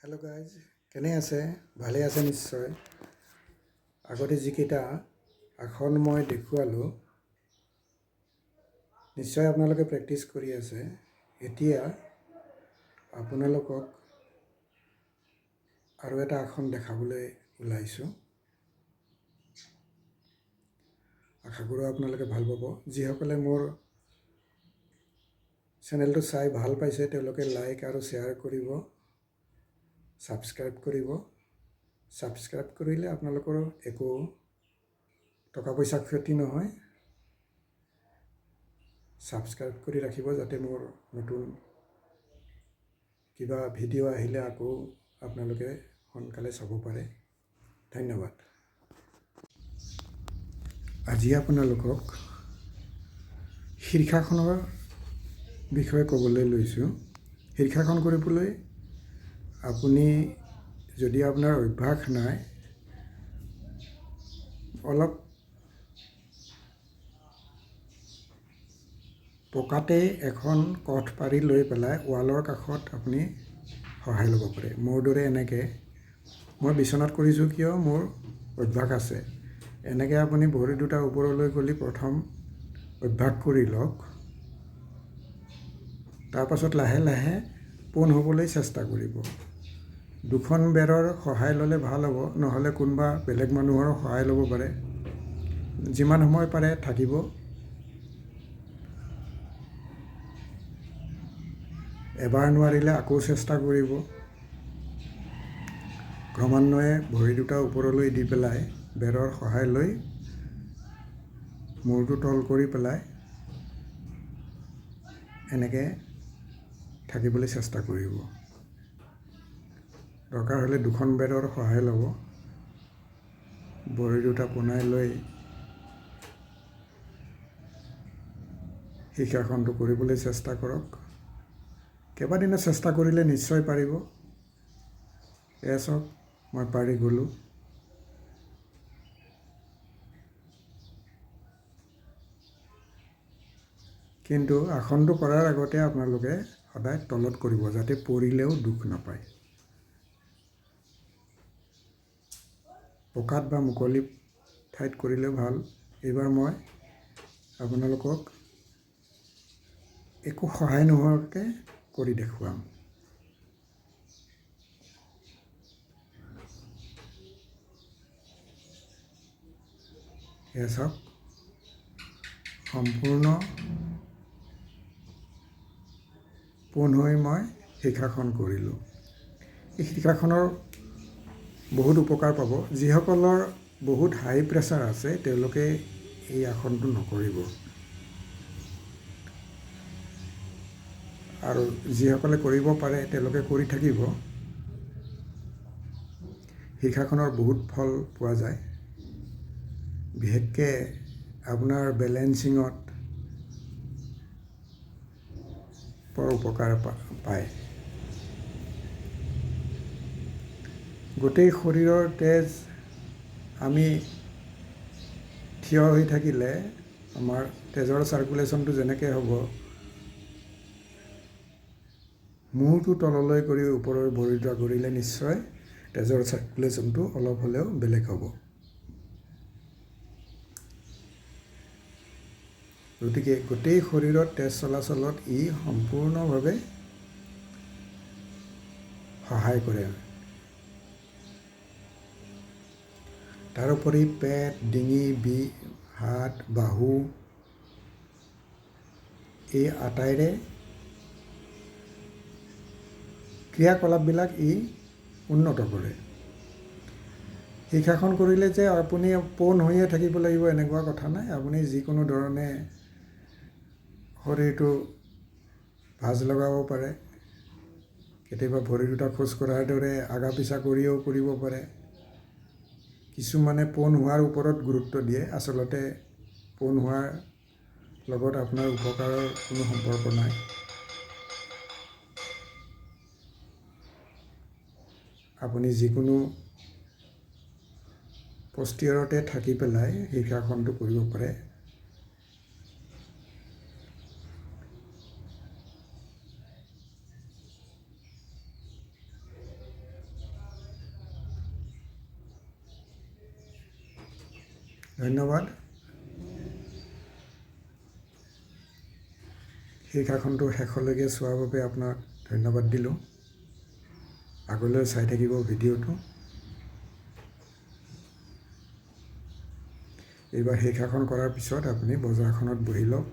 Hello' guys, কেনে আছে? ভালে আছে নিশ্চয়। আগতে যিকেইটা আসন মই দেখুৱালোঁ নিশ্চয় আপোনালোকে প্ৰেক্টিছ কৰি আছে। এতিয়া আপোনালোকক আৰু এটা আসন দেখাবলৈ ওলাইছোঁ। আশা কৰোঁ আপোনালোকে ভাল পাব। যিসকলে মোৰ চেনেলটো চাই ভাল পাইছে তেওঁলোকে লাইক আৰু শ্বেয়াৰ কৰিব, ছাবস্ক্ৰাইব কৰিব। ছাবস্ক্ৰাইব কৰিলে আপোনালোকৰ একো টকা পইচা ক্ষতি নহয়। ছাবস্ক্ৰাইব কৰি ৰাখিব যাতে মোৰ নতুন কিবা ভিডিঅ' আহিলে আকৌ আপোনালোকে সোনকালে চাব পাৰে। ধন্যবাদ। আজি আপোনালোকক শীৰ্ষাসনৰ বিষয়ে ক'বলৈ লৈছোঁ। শীৰ্ষাসন কৰিবলৈ আপুনি যদি আপোনাৰ অভ্যাস নাই, অলপ পকাতে এখন কঠ পাৰি লৈ পেলাই ৱালৰ কাষত আপুনি সহায় ল'ব পাৰে। মোৰ দৰে এনেকৈ মই বিচনাত কৰিছোঁ কিয় মোৰ অভ্যাস আছে। এনেকৈ আপুনি ভৰি দুটা ওপৰলৈ গ'লে প্ৰথম অভ্যাস কৰি লওক। তাৰপাছত লাহে লাহে পোন হ'বলৈ চেষ্টা কৰিব। দুখন বেৰৰ সহায় ল'লে ভাল হ'ব, নহ'লে কোনোবা বেলেগ মানুহৰো সহায় ল'ব পাৰে। যিমান সময় পাৰে থাকিব। এবাৰ নোৱাৰিলে আকৌ চেষ্টা কৰিব। ক্ৰমান্বয়ে ভৰি দুটা ওপৰলৈ দি পেলাই বেৰৰ সহায় লৈ মূৰটো তল কৰি পেলাই এনেকৈ থাকিবলৈ চেষ্টা কৰিব। দৰকাৰ হ'লে দুখন বেৰৰ সহায় ল'ব। ভৰি দুটা পোনাই লৈ শীৰ্ষাসনটো কৰিবলৈ চেষ্টা কৰক। কেইবাদিনো চেষ্টা কৰিলে নিশ্চয় পাৰিব। এয়া চাওক, মই পাৰি গ'লোঁ। কিন্তু আসনটো কৰাৰ আগতে আপোনালোকে সদায় তলত কৰিব, যাতে পৰিলেও দুখ নাপায়। পকাত বা মুকলি ঠাইত কৰিলেও ভাল। এইবাৰ মই আপোনালোকক একো সহায় নোহোৱাকৈ কৰি দেখুৱাম। এয়া চাওক, সম্পূৰ্ণ পোন হৈ মই শীৰ্ষাসন কৰিলোঁ। এই শীৰ্ষাসনৰ বহুত উপকাৰ পাব। যিসকলৰ বহুত হাই প্ৰেছাৰ আছে তেওঁলোকে এই আসনটো নকৰিব। আৰু যিসকলে কৰিব পাৰে তেওঁলোকে কৰি থাকিব। শীৰ্ষাসনৰ বহুত ফল পোৱা যায়। বিশেষকৈ আপোনাৰ বেলেঞ্চিঙত বৰ উপকাৰ পায়। গোটেই শৰীৰৰ তেজ আমি থিয় হৈ থাকিলে আমাৰ তেজৰ চাৰ্কুলেশ্যনটো যেনেকৈ হ'ব, মূৰটো তললৈ কৰি ওপৰৰ ভৰি দুটা কৰিলে নিশ্চয় তেজৰ চাৰ্কুলেশ্যনটো অলপ হ'লেও বেলেগ হ'ব। গতিকে গোটেই শৰীৰত তেজ চলাচলত ই সম্পূৰ্ণভাৱে সহায় কৰে। তাৰোপৰি পেট, ডিঙি, হাত, বাহু এই আটাইৰে ক্ৰিয়াকলাপবিলাক ই উন্নত কৰে। শীৰ্ষাসন কৰিলে যে আপুনি পোন হৈয়ে থাকিব লাগিব এনেকুৱা কথা নাই। আপুনি যিকোনো ধৰণে শৰীৰটো ভাঁজ লগাব পাৰে। কেতিয়াবা ভৰি দুটা খোজ কঢ়াৰ দৰে আগা পিছা কৰিও কৰিব পাৰে। কিছুমানে পোন হোৱাৰ ওপৰত গুৰুত্ব দিয়ে। আচলতে পোন হোৱাৰ লগত আপোনাৰ উপকাৰৰ কোনো সম্পৰ্ক নাই। আপুনি যিকোনো পষ্টিয়াৰতে থাকি পেলাই শীৰ্ষাসনটো কৰিব পাৰে। ধন্যবাদ। শীৰ্ষাসনটো শেষলৈকে চোৱাৰ বাবে আপোনাক ধন্যবাদ দিলোঁ। আগলৈ চাই থাকিব ভিডিঅ'টো। এইবাৰ শীৰ্ষাসন কৰাৰ পিছত আপুনি বজ্ৰাসনত বহি লওক।